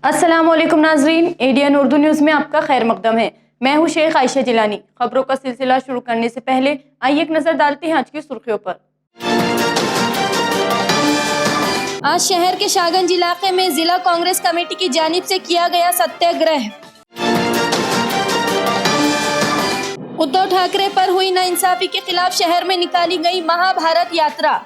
अस्सलामुअलैकुम नाजरीन, ADN Urdu news में आपका खैर मकदम है। मैं हूं शेख आयशा जिलानी। खबरों का सिलसिला शुरू करने से पहले आइए एक नज़र डालते हैं आज की सुर्खियों पर। आज शहर के शाहगंज इलाके में जिला कांग्रेस कमेटी की जानिब से किया गया सत्याग्रह। उद्धव ठाकरे पर हुई नाइंसाफी के खिलाफ शहर में निकाली गई महाभारत यात्रा।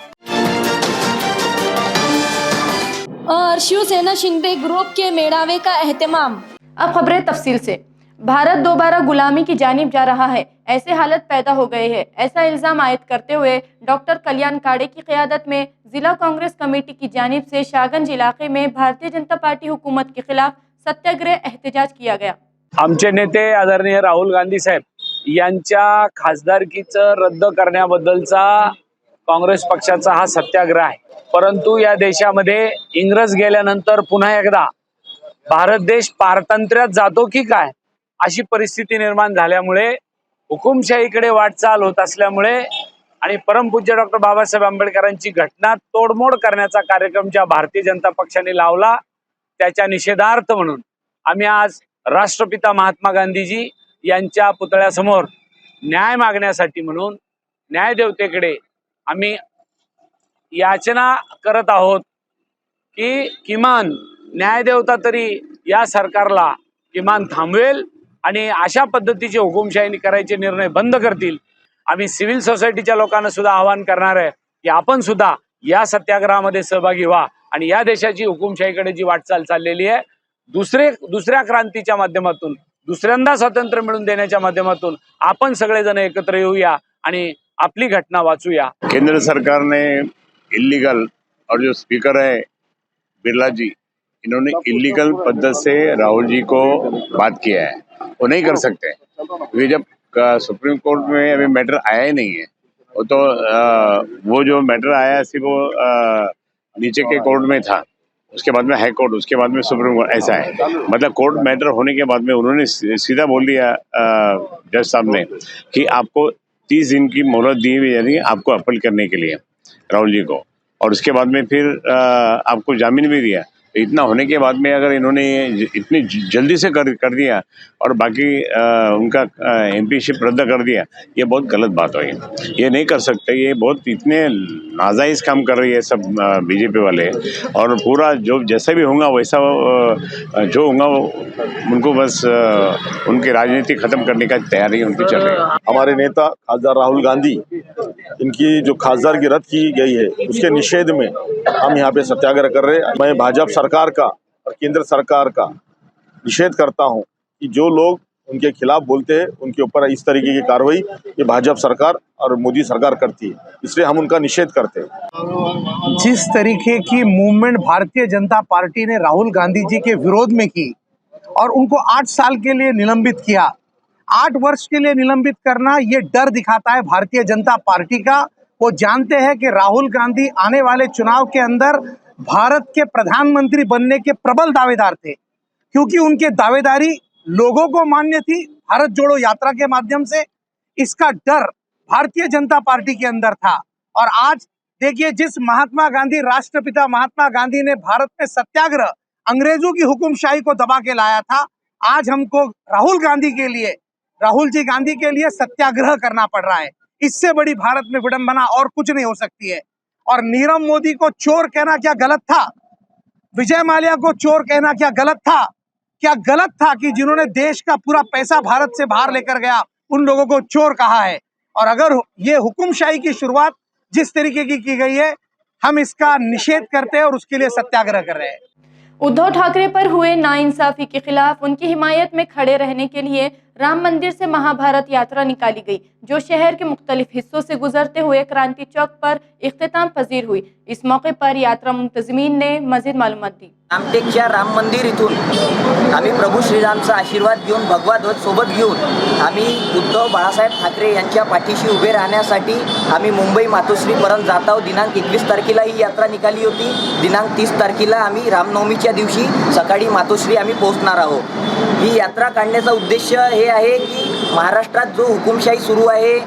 और शिवसेना शिंदे ग्रुप के मेड़ावे का एहतमाम। अब खबरें तफसील से। भारत दोबारा गुलामी की जानिब जा रहा है, ऐसे हालत पैदा हो गए हैं, ऐसा इल्जाम आयद करते हुए डॉक्टर कल्याण काड़े की क़यादत में जिला कांग्रेस कमेटी की जानिब से शाहगंज इलाके में भारतीय जनता पार्टी हुकूमत के खिलाफ सत्याग्रह एहतजाज किया गया। आमचे नेते आदरणीय राहुल गांधी साहेब यांच्या खासदारकीचं रद्द करण्याबद्दलचा काँग्रेस पक्षाचा हा सत्याग्रह आहे। परंतु या देशामध्ये इंग्रज गेल्यानंतर पुन्हा एकदा भारत देश पारतंत्र्यात जातो की काय अशी परिस्थिती निर्माण झाल्यामुळे हुकुमशाहीकडे वाटचाल होत असल्यामुळे आणि परमपूज्य डॉक्टर बाबासाहेब आंबेडकरांची घटना तोडमोड करण्याचा कार्यक्रम ज्या भारतीय जनता पक्षाने लावला त्याच्या निषेधार्थ म्हणून आम्ही आज राष्ट्रपिता महात्मा गांधीजी यांच्या पुतळ्यासमोर न्याय मागण्यासाठी म्हणून न्यायदेवतेकडे आम्ही याचना करत आहोत की किमान न्यायदेवता तरी या सरकारला किमान थांबवेल आणि अशा पद्धतीचे हुकुमशाही करायचे निर्णय बंद करतील। आम्ही सिव्हिल सोसायटीच्या लोकांना सुद्धा आवाहन करणार आहे की आपण सुद्धा या सत्याग्रहामध्ये सहभागी व्हा आणि या देशाची हुकुमशाहीकडे जी वाटचाल चाललेली आहे दुसऱ्या क्रांतीच्या माध्यमातून दुसऱ्यांदा स्वातंत्र्य मिळवून देण्याच्या माध्यमातून आपण सगळेजण एकत्र येऊया आणि आपली घटना वाचूया। केंद्र सरकार ने इलीगल और जो स्पीकर है बिरला जी इन्होंने इलीगल पद्धत से राहुल जी को बात किया है, वो नहीं कर सकते क्योंकि जब सुप्रीम कोर्ट में अभी मैटर आया ही नहीं है। वो तो वो जो मैटर आया सिर्फ वो नीचे के कोर्ट में था, उसके बाद में हाई कोर्ट, उसके बाद में सुप्रीम कोर्ट, ऐसा है। मतलब कोर्ट मैटर होने के बाद में उन्होंने सीधा बोल दिया जज साहब ने कि आपको 30 दिन की मोहलत दी हुई यानी आपको अपील करने के लिए राहुल जी को, और उसके बाद में फिर आपको जामीन भी दिया। इतना होने के बाद में अगर इन्होंने इतनी जल्दी से कर दिया और बाकी उनका एमपीशिप रद्द कर दिया, ये बहुत गलत बात हुई। ये नहीं कर सकते, ये बहुत इतने नाजायज़ काम कर रही है सब बीजेपी वाले। और पूरा जो जैसा भी होगा वैसा जो होगा उनको बस उनकी राजनीति खत्म करने का तैयारी उनकी चल रही है। हमारे नेता खासदार राहुल गांधी इनकी जो खासदार की रद्द की गई है उसके निषेध में हम यहाँ पे सत्याग्रह कर रहे हैं। मैं भाजपा सरकार का और केंद्र सरकार का निषेध करता हूँ कि जो लोग उनके खिलाफ बोलते हैं उनके ऊपर इस तरीके की कार्रवाई ये भाजपा सरकार और मोदी सरकार करती है, इसलिए हम उनका निषेध करते हैं। जिस तरीके की मूवमेंट भारतीय जनता पार्टी ने राहुल गांधी जी के विरोध में की और उनको 8 साल के लिए निलंबित किया, 8 वर्ष के लिए निलंबित करना ये डर दिखाता है भारतीय जनता पार्टी का। वो जानते हैं कि राहुल गांधी आने वाले चुनाव के अंदर भारत के प्रधानमंत्री बनने के प्रबल दावेदार थे, क्योंकि उनके दावेदारी लोगों को मान्य थी भारत जोड़ो यात्रा के माध्यम से। इसका डर भारतीय जनता पार्टी के अंदर था। और आज देखिए, जिस महात्मा गांधी, राष्ट्रपिता महात्मा गांधी ने भारत में सत्याग्रह, अंग्रेजों की हुकुमशाही को दबा के लाया था, आज हमको राहुल जी गांधी के लिए सत्याग्रह करना पड़ रहा है। इससे बड़ी भारत में विडंबना और कुछ नहीं हो सकती है। और नीरव मोदी को चोर कहना क्या गलत था? विजय माल्या को चोर कहना क्या गलत था? क्या गलत था कि जिन्होंने देश का पूरा पैसा भारत से बाहर लेकर गया उन लोगों को चोर कहा है? और अगर ये हुकुमशाही की शुरुआत जिस तरीके की गई है, हम इसका निषेध करते हैं और उसके लिए सत्याग्रह कर रहे हैं। उद्धव ठाकरे पर हुए नाइंसाफी के खिलाफ उनकी हिमायत में खड़े रहने के लिए राम मंदिर से महाभारत यात्रा निकाली गई, जो शहर के मुख्तलिफ हिस्सों से गुजरते हुए क्रांति चौक पर इख्तिताम पजीर हुई। इस मौके पर यात्रा मुंतजिमीन ने मज़ीद मालूमात दी। रामटेकच्या राम मंदिर इथून आम्ही प्रभू श्रीरामचा आशीर्वाद घेऊन भगवा ध्वज सोबत घेऊन आम्ही उद्धव बाळासाहेब ठाकरे यांच्या पाठीशी उभे राहण्यासाठी आम्ही मुंबई मातोश्रीपर्यंत जात आहोत. दिनांक 21 तारखेला ही यात्रा निघाली होती. दिनांक 30 तारखेला आम्ही रामनवमीच्या दिवशी सकाळी मातोश्री आम्ही पोहोचणार आहोत. ही यात्रा काढण्याचा उद्देश हे आहे की महाराष्ट्रात जो हुकुमशाही सुरू आहे,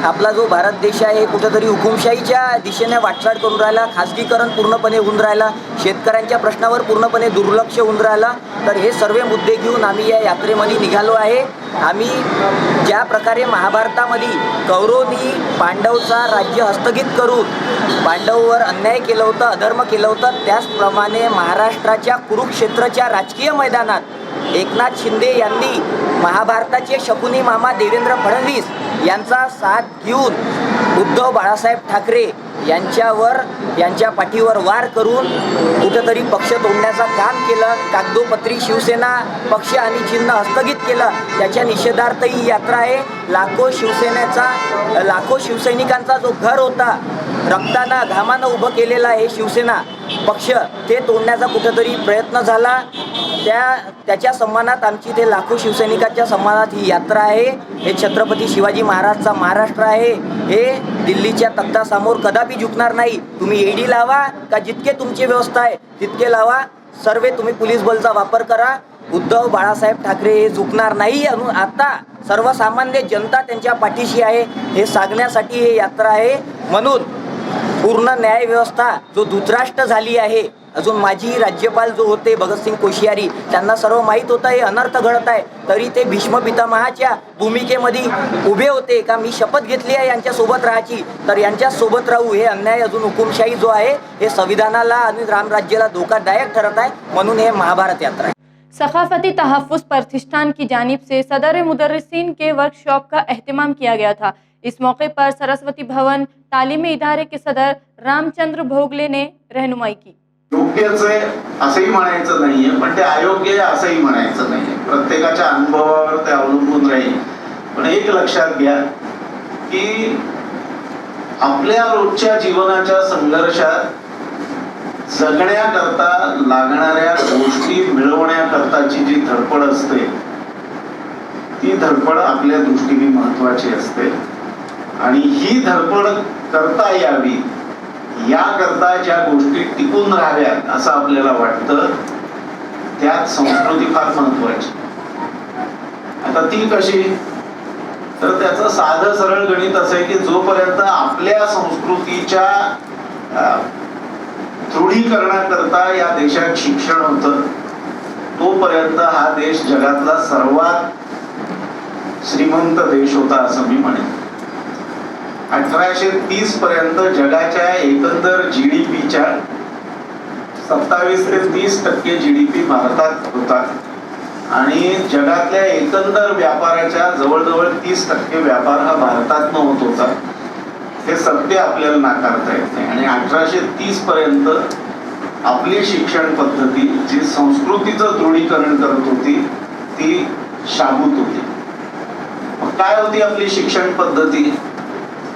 आपला जो भारत देश आहे कुठंतरी हुकुमशाहीच्या दिशेने वाटचाल करून राहिला, खाजगीकरण पूर्णपणे होऊन राहिला, शेतकऱ्यांच्या प्रश्नावर पूर्णपणे दुर्लक्ष होऊन राहिला. तर हे सर्व मुद्दे घेऊन आम्ही या यात्रेमध्ये निघालो आहे. आम्ही ज्या प्रकारे महाभारतामध्ये कौरवांनी पांडवचा राज्य हस्तगीत करून पांडववर अन्याय केलं होतं, अधर्म केलं होतं, त्याचप्रमाणे महाराष्ट्राच्या कुरुक्षेत्राच्या राजकीय मैदानात एकनाथ शिंदे यांनी महाभारताचे शकुनी मामा देवेंद्र फडणवीस यांचा साथ घेऊन उद्धव बाळासाहेब ठाकरे यांच्या पाठीवर वार करून कुठंतरी पक्ष तोडण्याचं काम केलं. कागदोपत्री शिवसेना पक्ष आणि चिन्ह हस्तगित केलं. त्याच्या निषेधार्थ ही यात्रा आहे. लाखो शिवसैनिकांचा जो घर होता, रक्तानं घामानं उभं केलेला आहे शिवसेना पक्ष, ते तोडण्याचा कुठंतरी प्रयत्न झाला. त्याच्या सन्मानात आमची ते लाखो शिवसैनिकांच्या सन्मानात ही यात्रा आहे. हे छत्रपती शिवाजी महाराजचा महाराष्ट्र आहे. हे दिल्लीच्या तख्तासमोर कदापि झुकणार नाही. तुम्ही एडी लावा का जितके तुमची व्यवस्था आहे तितके लावा, सर्व तुम्ही पोलीस बलचा वापर करा. उद्धव बाळासाहेब ठाकरे हे झुकणार नाही. आता सर्वसामान्य जनता त्यांच्या पाठीशी आहे हे सांगण्यासाठी ही यात्रा आहे. म्हणून पूर्ण न्याय व्यवस्था जो धृतराष्ट्र झाली आहे, अजून माजी राज्यपाल जो होते भगतसिंग कोश्यारी, त्यांना सर्व माहीत होतं हे अनर्थ घडत आहे, तरी ते भीष्म पितामहाच्या भूमिकेमध्ये उभे होते का मी शपथ घेतली आहे यांच्यासोबत राहायची, तर यांच्यासोबत राहू. हे अन्याय अजून हुकुमशाही जो आहे हे संविधानाला आणि रामराज्याला धोकादायक ठरत आहे. म्हणून हे महाभारत यात्रा आहे. सकाफती तहफ़्फ़ुज़ प्रतिष्ठान की जानिब से सदर मुदर्रिसीन के वर्कशॉप का एहतमाम किया गया था. इस मौके पर सरस्वती भवन तालीमी इदारे के सदर रामचंद्र भोगले ने रहनुमाई की. योग्यच आहे असंही म्हणायचं नाहीये, पण ते अयोग्य आहे असंही म्हणायचं नाहीये. प्रत्येकाच्या अनुभवावर ते अवलंबून राहील. पण एक लक्षात घ्या की आपल्या रोजच्या जीवनाच्या संघर्षात जगण्याकरता लागणाऱ्या गोष्टी मिळवण्याकरताची जी धडपड असते, ती धडपड आपल्या दृष्टीने महत्वाची असते. आणि ही धडपड करता यावी याकरता ज्या गोष्टी टिकून राहाव्यात असं आपल्याला वाटतं, त्यात संस्कृती फार महत्वाची. आता ती कशी, तर त्याचं साधं सरळ गणित असं आहे की जोपर्यंत आपल्या संस्कृतीच्या दृढीकरणाकरता या देशात शिक्षण होतं, तोपर्यंत हा देश जगातला सर्वात श्रीमंत देश होता असं मी म्हणेन. 1830 पर्यंत जगाच्या एकंदर GDPच्या 27 ते 30% GDP भारतात होता आणि जगातल्या एकंदर व्यापाराच्या जवळजवळ 30% व्यापार हा भारतातनं होत होता. हे सत्य आपल्याला नाकारता येत नाही. आणि 1830 पर्यंत आपली शिक्षण पद्धती जी संस्कृतीचं दृढीकरण करत होती ती शाबूत होती. काय होती आपली शिक्षण पद्धती,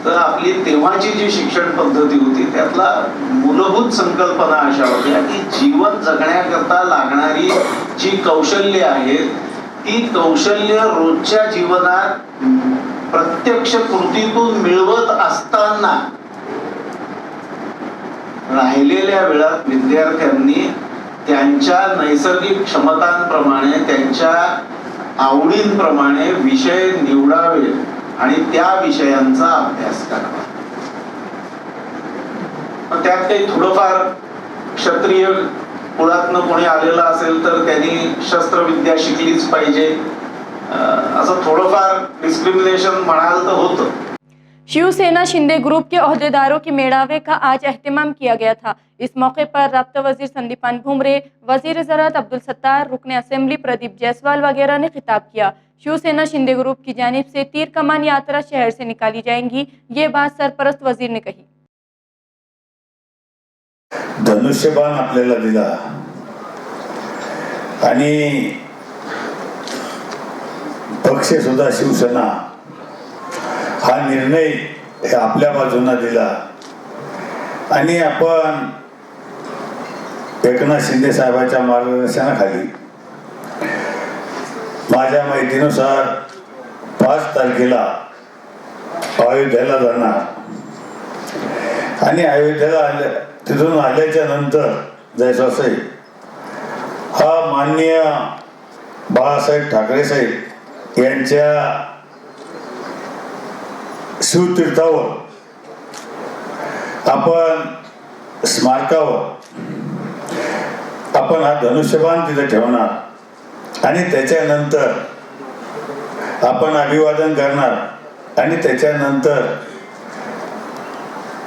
तर आपली तेव्हाची जी शिक्षण पद्धती होती त्यातला मूलभूत संकल्पना अशा होत्या की जीवन जगण्याकरता लागणारी जी कौशल्य आहेत ती कौशल्य रोजच्या जीवनात प्रत्यक्ष कृतीतून मिळवत असताना राहिलेल्या वेळात विद्यार्थ्यांनी त्यांच्या नैसर्गिक क्षमतांप्रमाणे त्यांच्या आवडींप्रमाणे विषय निवडावे आणि त्या विषयांचा अभ्यास करावा. त्यात काही थोडंफार क्षत्रिय कुळातनं कोणी आलेला असेल तर त्यांनी शस्त्रविद्या शिकलीच पाहिजे असं थोडंफार डिस्क्रिमिनेशन म्हणाल तर होतं. शिवसेना शिंदे ग्रुप के ओहदेदारों के मेड़ावे का आज एहतमाम किया गया था. इस मौके पर राब्ता वजीर संदीपान भुमरे, वजीर ज़राअत अब्दुल सत्तार, रुकन असेंबली प्रदीप जायसवाल वगैरह ने खिताब किया. शिवसेना शिंदे ग्रुप की जानिब से तीर कमान यात्रा शहर से निकाली जाएंगी, ये बात सरपरस्त वजीर ने कही. धनुष्यबाण आपल्याला दिला आणि पक्ष सुद्धा शिवसेना हा निर्णय हे आपल्या बाजूने दिला आणि आपण एकनाथ शिंदे साहेबांच्या मार्गदर्शनाखाली माझ्या माहितीनुसार 5 तारखेला अयोध्येला जाणार आणि अयोध्येला तिथून आल्याच्या नंतर जयस्वासाई हा माननीय बाळासाहेब ठाकरे साहेब यांच्या शिवतीर्थावर आपण स्मारकावर आपण हा धनुष्यबाण तिथे ठेवणार आणि त्याच्यानंतर आपण अभिवादन करणार आणि त्याच्यानंतर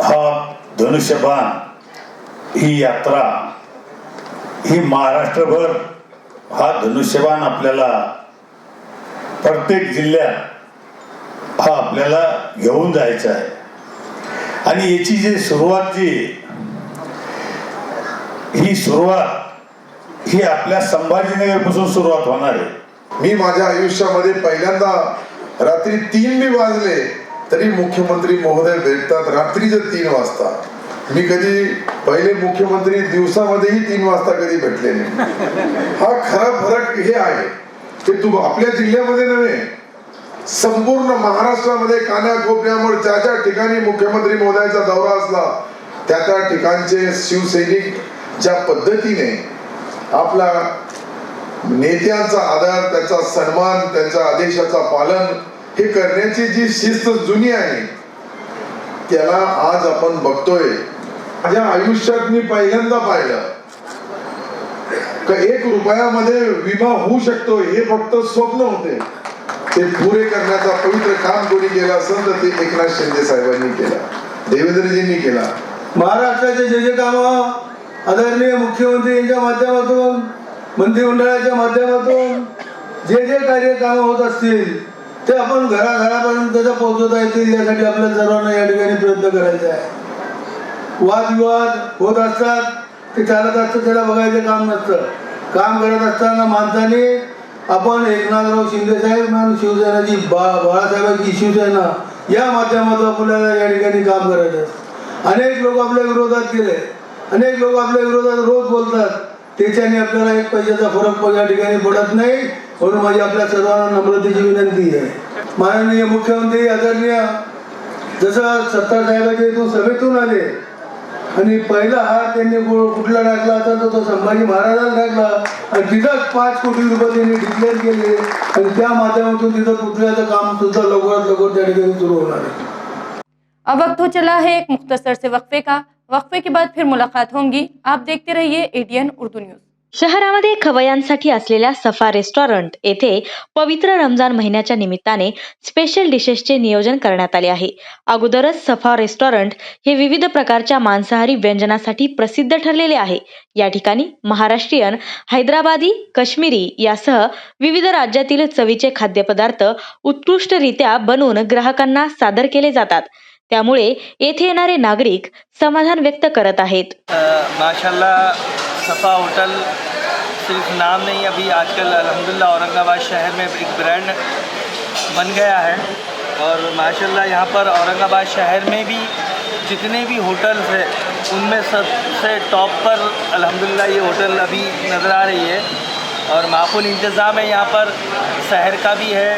हा धनुष्यबाण ही यात्रा ही महाराष्ट्रभर हा धनुष्यबाण आपल्याला प्रत्येक जिल्ह्यात हा आपल्याला घेऊन जायचा आहे आणि याची जी सुरुवात ही सुरुवात ही आपल्या संभाजीनगर पासून सुरुवात होणार आहे। मी माझ्या आयुष्यामध्ये पहिल्यांदा रात्री 3 बी वाजले तरी मुख्यमंत्री महोदय भेटतात रात्रीचे 3 वाजता। मी कधी पहिले मुख्यमंत्री दिवसामध्येही 3 वाजता कधी भेटले नाही। हा खरा फरक हे आहे की तू आपल्या जिल्ह्यामध्ये नव्हे संपूर्ण महाराष्ट्रामध्ये कानाकोपऱ्यावर ज्या ठिकाणी मुख्यमंत्री महोदयाचा दौरा असला त्या ठिकाणचे शिवसैनिक ज्या पद्धतीने आपला नेत्यांचा आदर, त्यांचा सन्मान, त्यांच्या आदेशाचा पालन हे करण्याची जी शिस्त जुनी आहे त्याला आज आपण बघतोय। माझ्या आयुष्यात मी पहिल्यांदा पाहिलं का 1 रुपयामध्ये विमा होऊ शकतो हे फक्त स्वप्न होते, ते पुरे करण्याचा पवित्र काम कोणी केलं असेल तर ते एकनाथ शिंदे साहेबांनी केलं, देवेंद्रजींनी केला। महाराष्ट्राचे जे काम आदरणीय मुख्यमंत्री यांच्या माध्यमातून मंत्रिमंडळाच्या माध्यमातून जे कार्य काम होत असतील ते आपण घराघरापर्यंत त्याचा पोहोचवता येतील यासाठी आपल्या सर्वांना या ठिकाणी प्रयत्न करायचा आहे। वादविवाद होत असतात, ते चालत असतं, त्याला बघायचं काम नसतं। काम करत असताना माणसाने आपण एकनाथराव शिंदे साहेब आणि शिवसेनाची बाळासाहेबांची शिवसेना या माध्यमातून आपल्याला या ठिकाणी काम करायचं। अनेक लोक आपल्या विरोधात गेले, अनेक लोक आपल्या विरोधात रोज बोलतात, त्याच्याने आपल्याला 1 पैशाचा फरक या ठिकाणी पडत नाही। म्हणून माझी आपल्या सर्वांना नम्रतेची विनंती आहे। माननीय मुख्यमंत्री आदरणीय जसं सत्तार साहेबांच्या इथून सभेतून आले आणि पहिला हात त्यांनी कुठला टाकला असा तो संभाजी महाराजांना टाकला आणि तिथंच 5 कोटी रुपये त्यांनी डिक्लेअर केले आणि त्या माध्यमातून तिथं पुतळ्याचं काम सुद्धा लवकरात लवकर त्या ठिकाणी सुरू होणार आहे। अब वक्त हो चला है एक मुख्तसर से वक्फे का। वक्फे के बाद फिर मुलाकात होंगी। आप देखते रहिए ATN उर्दू न्यूज। शहरामध्ये खवय्यांसाठी असलेल्या सफा रेस्टॉरंट येथे पवित्र रमजान महिन्याच्या निमित्ताने स्पेशल डिशेसचे नियोजन करण्यात आले आहे। अगोदरच सफा रेस्टॉरंट हे विविध प्रकारच्या मांसाहारी व्यंजनासाठी प्रसिद्ध ठरलेले आहे। या ठिकाणी महाराष्ट्रीयन, हैदराबादी, काश्मीरी यासह विविध राज्यातील चवीचे खाद्यपदार्थ उत्कृष्टरित्या बनवून ग्राहकांना सादर केले जातात। त्यामुळे येथे येणारे नागरिक समाधान व्यक्त करत आहेत। माशाल्लाह सफ़ा होटल सिर्फ नाम नहीं, अभी आजकल अल्हम्दुलिल्लाह औरंगाबाद शहर में एक ब्रांड बन गया है और माशाल्लाह यहाँ पर औरंगाबाद शहर में भी जितने भी होटल्स हैं उनमें सबसे टॉप पर अल्हम्दुलिल्लाह ये होटल अभी नज़र आ रही है और माकूल इंतज़ाम है। यहाँ पर शहर का भी है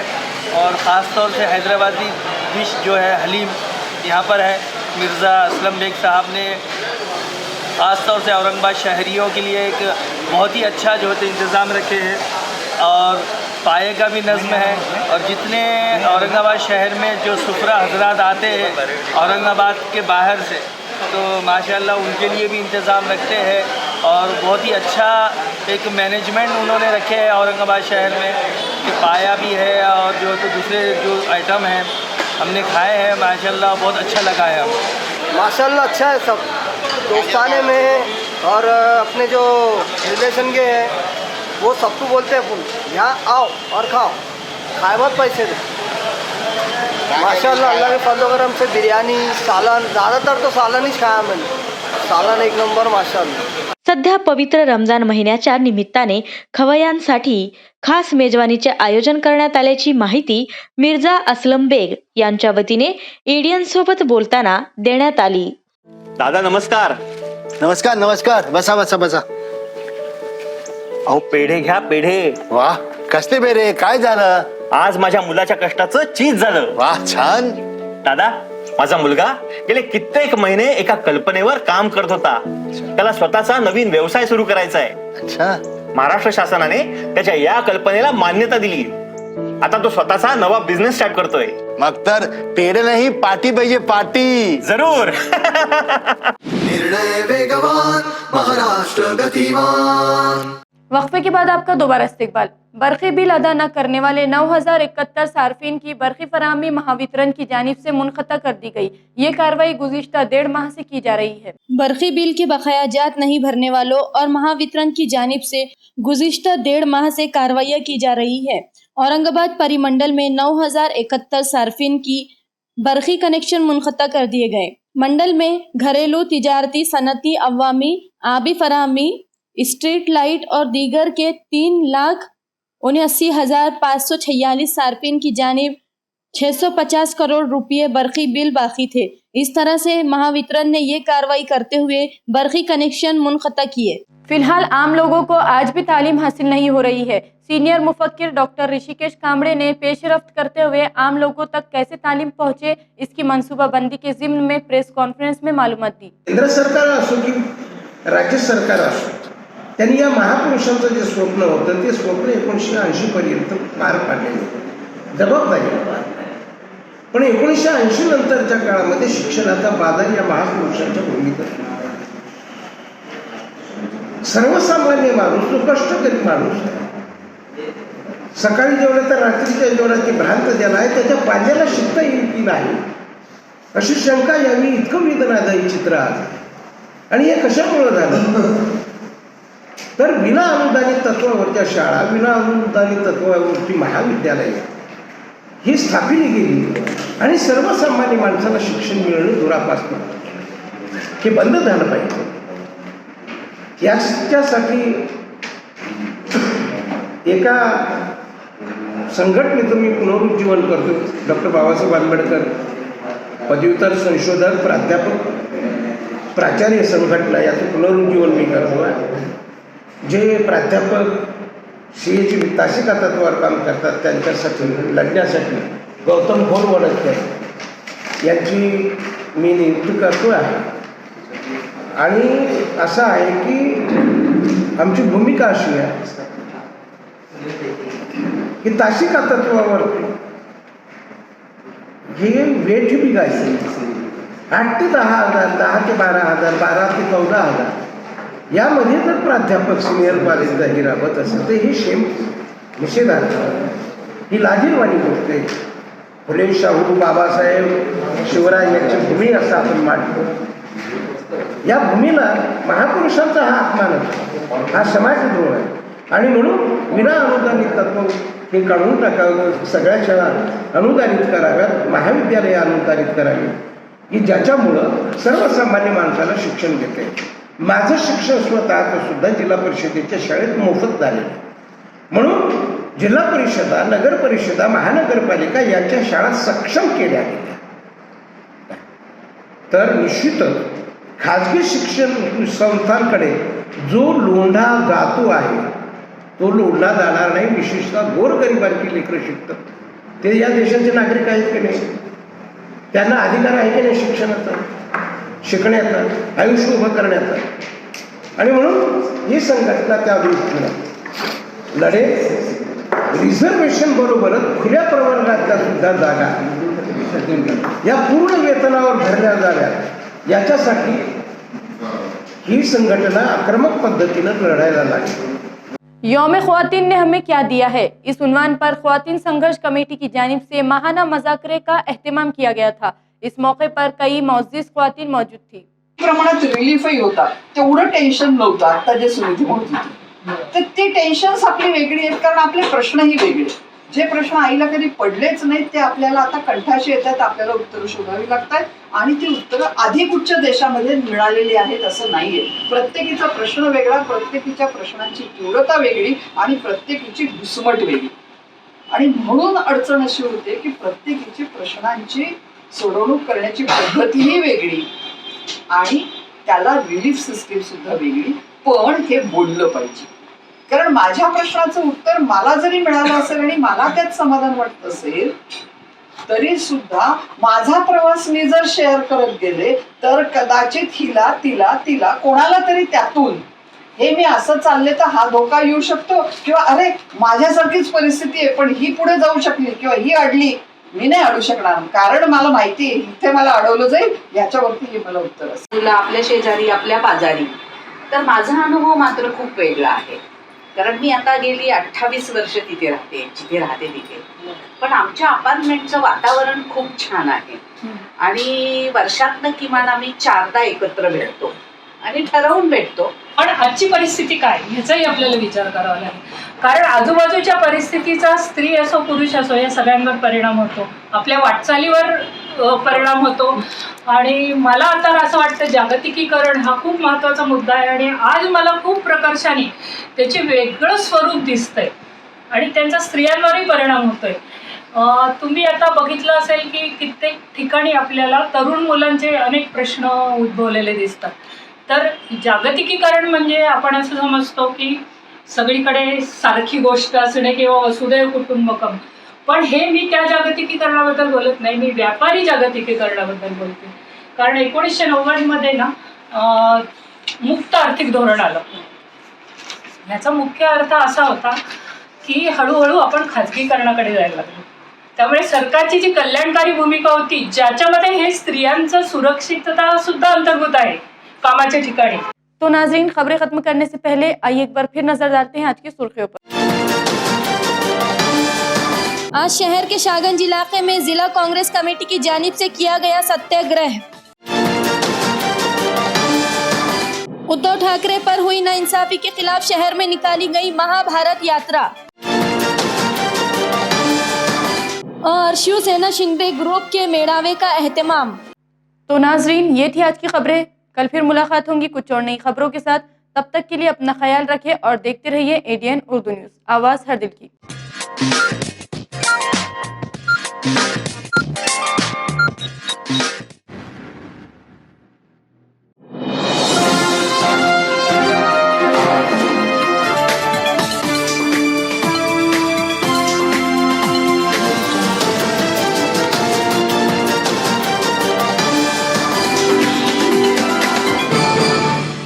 और ख़ास तौर से हैदराबादी डिश जो है हलीम यहाँ पर है। मिर्ज़ा असलम बेग साहब ने ख़ास तौर से औरंगाबाद शहरियों के लिए एक बहुत ही अच्छा जो है इंतज़ाम रखे हैं और पाए का भी नज़्म है और जितने औरंगाबाद शहर में जो सुफरा हजरात आते हैं औरंगाबाद के बाहर से तो माशाल्लाह उनके लिए भी इंतज़ाम रखते हैं और बहुत ही अच्छा एक मैनेजमेंट उन्होंने रखे हैं औरंगाबाद शहर में कि पाया भी है और जो तो दूसरे जो आइटम हैं हमने खाए हैं माशाल्लाह बहुत अच्छा लगा है हमें। माशाल्लाह अच्छा है, सब दोस्ताने में और अपने जो रिलेशन के हैं वो सबको बोलते हैं फुल यहाँ आओ और खाओ, खाए मत पैसे दो। माशाल्लाह अल्लाह के फजल करम से बिरयानी, सालन, ज़्यादातर तो सालन ही खाया मैंने, सालन एक नंबर माशाल्लाह। सध्या पवित्र रमजान महिन्याच्या निमित्ताने खवय्यांसाठी खास मेजवानीचे आयोजन करण्यात आल्याची माहिती मिर्झा असलम बेग यांच्या वतीने ATN सोबत बोलताना देण्यात आली। दादा नमस्कार। नमस्कार नमस्कार, बसा बसा बसा। अहो पेढे घ्या पेढे. वा, कसले बेरे, काय झालं? आज माझ्या मुलाच्या कष्टाचं चीज झालं. वा, छान. दादा, माझा मुलगा गेले कित्येक महिने एका कल्पनेवर काम करत होता. त्याला स्वतःचा नवीन व्यवसाय सुरू करायचा आहे. अच्छा. महाराष्ट्र शासनाने त्याच्या या कल्पनेला मान्यता दिली. आता तो स्वतःचा नवा बिझनेस स्टार्ट करतोय. मग तर पेढे नाही, पार्टी पाहिजे, पार्टी. जरूर. निर्णय वेगवान, महाराष्ट्र गतिमान. वक्फे के बाद आपका दोबारा इस्तेकबाल। बरक़ी बिल अदा न करने वाले 9071 सार्फिन की बरक़ी फराहमी महावितरण की जानिब से मुनक़ता कर दी गई। ये कार्रवाई गुज़िश्ता 1.5 माह से की जा रही है। बरक़ी बिल के बकायाजात नहीं भरने वालों और महावितरण की जानिब से गुज़िश्ता 1.5 माह से कार्रवाइयाँ की जा रही है। औरंगाबाद परिमंडल में 9071 सार्फिन की बरक़ी कनेक्शन मुनक़ता कर दिए गए। मंडल में घरेलू, तिजारती, सनती, अवामी, आबी फराहमी, स्ट्रीट लाइट और दीगर के 3,79,546 सार्फिन की जानिब 650 करोड़ रुपये बरक़ी बिल बाकी थे। इस तरह से महावितरण ने ये कार्रवाई करते हुए बरक़ी कनेक्शन मुनक़ता किए। फिलहाल आम लोगों को आज भी तालीम हासिल नहीं हो रही है। सीनियर मुफक्किर डॉक्टर ऋषिकेश कामड़े ने पेशरफ्त करते हुए आम लोगों तक कैसे तालीम पहुँचे इसकी मनसूबाबंदी के ज़िम्न में प्रेस कॉन्फ्रेंस में मालूमात दी। केंद्र सरकार असो की राज्य सरकार असो, त्यांनी या महापुरुषांचं जे स्वप्न होतं ते स्वप्न 1980 पर्यंत पार पाडलेले, जबाबदारीने पार पाडले. पण 1980 नंतरच्या काळामध्ये शिक्षणाचा बाजार या महापुरुषांच्या भूमीत असतो. सर्वसामान्य माणूस, जो कष्टकरी माणूस आहे, सकाळी जेवढं तर रात्रीच्या जेवणाची भ्रांत ज्याला आहे त्याच्या पाल्याला शिकता येईल की नाही अशी शंका यावी. इतकं वेदनादायी चित्र आज. आणि हे कशामुळे झालं तर विना अनुदानित तत्वावरच्या शाळा, विना अनुदानित तत्वावरची महाविद्यालये ही स्थापिली गेली आणि सर्वसामान्य माणसाला शिक्षण मिळणं दुरापास्त हे बंद झालं पाहिजे. याच्यासाठी एका संघटनेचं मी पुनरुज्जीवन करतो. डॉक्टर बाबासाहेब आंबेडकर पदव्युत्तर संशोधक प्राध्यापक प्राचार्य संघटना याचं पुनरुज्जीवन मी करतो. जे प्राध्यापक सीएची तासिका तत्वावर काम करतात त्यांच्यासाठी लढण्यासाठी गौतम घोरवडकर यांची मी नियुक्ती करतो आहे. आणि असं आहे की आमची भूमिका अशी आहे की तासिका तत्वावर हे वेठ बिघायचं 8 ते 10,000, 10 ते 12,000, 12 ते 14,000 यामध्ये जर प्राध्यापक सिनियर कॉलेजला ही राबत असेल तर ही निषेधार्थ, ही लाजीरवाणी गोष्ट आहे. फुले, शाहू, बाबासाहेब, शिवराय यांची भूमी असं आपण मांडतो. या भूमीला महापुरुषांचा हा अपमान आहे, हा समाजद्रोह आहे. आणि म्हणून विना अनुदानित तत्व हे काढून टाकावं, सगळ्या शाळा अनुदानित कराव्यात, महाविद्यालये अनुदानित करावी की ज्याच्यामुळं सर्वसामान्य माणसाला शिक्षण घेते. माझं शिक्षण स्वतःचं सुद्धा जिल्हा परिषदेच्या शाळेत मोफत झालेलं. म्हणून जिल्हा परिषदा, नगर परिषदा, महानगरपालिका यांच्या शाळा सक्षम केल्या गेल्या. तर निश्चितच खाजगी शिक्षण संस्थांकडे जो लोंढा जातो आहे तो लोढला जाणार नाही. विशेषतः गोरगरिबांची लेकरं शिकतात ते या देशाचे नागरिक आहेत की नाही, त्यांना अधिकार आहे की नाही शिक्षणाचा, शिकण्याचा, आयुष्य उभं करण्याचा. आणि म्हणून ही संघटना त्या दृष्टीनं लढे. रिझर्वेशन बरोबरच खुल्या प्रवर्गातल्या सुद्धा जागा या पूर्ण वेतनावर भरल्या जाव्यात याच्यासाठी ही संघटना आक्रमक पद्धतीनं लढायला लागली. यौम ख्वातीन ने हमें क्या दिया है, इस उन्वान पर ख्वातीन संघर्ष कमेटी की जानिब से माहाना मज़ाकरे का एहतमाम किया गया था। इस मौके पर कई मौजूद ख्वातीन मौजूद थी. प्रमाणात रिलीफही होता, तेवढं टेन्शन नव्हतं आता जे सुविधा होती. तर ते टेन्शन्स आपली वेगळी आहेत, कारण आपले प्रश्नही वेगळे. जे प्रश्न आईला कधी पडलेच नाहीत ते आपल्याला आता कंठाशी येतात, आपल्याला उत्तरं शोधावी लागतात. आणि ती उत्तरं अधिक उच्च देशामध्ये मिळालेली आहेत असं नाहीये. प्रत्येकीचा प्रश्न वेगळा, प्रत्येकीच्या प्रश्नांची तीव्रता वेगळी आणि प्रत्येकीची घुसमट वेगळी. आणि म्हणून अडचण अशी होते की प्रत्येकीची प्रश्नांची सोडवणूक करण्याची पद्धतीही वेगळी आणि त्याला रिलीफ सिस्टीम सुद्धा वेगळी. पण हे बोललं पाहिजे. कारण माझ्या प्रश्नाचं उत्तर मला जरी मिळालं असेल आणि मला त्यात समाधान वाटत असेल तरी सुद्धा माझा प्रवास मी जर शेअर करत गेले तर कदाचित हिला तिला तिला कोणाला तरी त्यातून हे मी असं चालले तर हा धोका येऊ शकतो, किंवा अरे माझ्यासारखीच परिस्थिती आहे पण ही पुढे जाऊ शकली किंवा ही अडली, मी नाही अडू शकणार कारण मला माहिती आहे इथे मला अडवलं जाईल, याच्यावरती हे मला उत्तर असेल. तुला आपल्या शेजारी आपल्या बाजारी. तर माझा अनुभव मात्र खूप वेगळा आहे, कारण मी आता गेली 28 वर्ष तिथे राहते तिथे. पण आमच्या अपार्टमेंटचं वातावरण खूप छान आहे आणि वर्षातनं किमान आम्ही 4दा एकत्र भेटतो आणि ठरवून भेटतो. पण आजची परिस्थिती काय ह्याचाही आपल्याला विचार करावा लागेल, कारण आजूबाजूच्या परिस्थितीचा स्त्री असो पुरुष असो या सगळ्यांवर परिणाम होतो, आपल्या वाटचालीवर परिणाम होतो. आणि मला आता असं वाटतं जागतिकीकरण हा खूप महत्त्वाचा मुद्दा आहे आणि आज मला खूप प्रकर्षाने त्याचे वेगळं स्वरूप दिसतंय आणि त्यांचा स्त्रियांवरही परिणाम होतोय. तुम्ही आता बघितलं असेल की कित्येक ठिकाणी आपल्याला तरुण मुलांचे अनेक प्रश्न उद्भवलेले दिसतात. तर जागतिकीकरण म्हणजे आपण असं समजतो की सगळीकडे सारखी गोष्ट असणे किंवा वसुदैव कुटुंबकम, पण हे मी त्या जागतिकीकरणाबद्दल बोलत नाही, मी व्यापारी जागतिकीकरणाबद्दल बोलते. कारण 1990 मध्ये ना मुक्त आर्थिक धोरण आलं. ह्याचा मुख्य अर्थ असा होता की हळूहळू आपण खाजगीकरणाकडे जायला लागलो. त्यामुळे सरकारची जी कल्याणकारी भूमिका होती ज्याच्यामध्ये हे स्त्रियांचं सुरक्षितता सुद्धा अंतर्भूत आहे कामाच्या ठिकाणी. तो नाजरीन, खबरें खत्म करने से पहले आइए एक बार फिर नजर डालते हैं आज की सुर्खियों पर। आज शहर के शाहगंज इलाके में जिला कांग्रेस कमेटी की जानिब से किया गया सत्याग्रह। उद्धव ठाकरे पर हुई नाइंसाफी के खिलाफ शहर में निकाली गई महाभारत यात्रा। और शिवसेना शिंदे ग्रुप के मेड़ावे का एहतमाम। तो नाजरीन, ये थी आज की खबरें। कल फिर मुलाकात होंगी कुछ और नई खबरों के साथ। तब तक के लिए अपना ख्याल रखें और देखते रहिए ADN उर्दू न्यूज़, आवाज़ हर दिल की।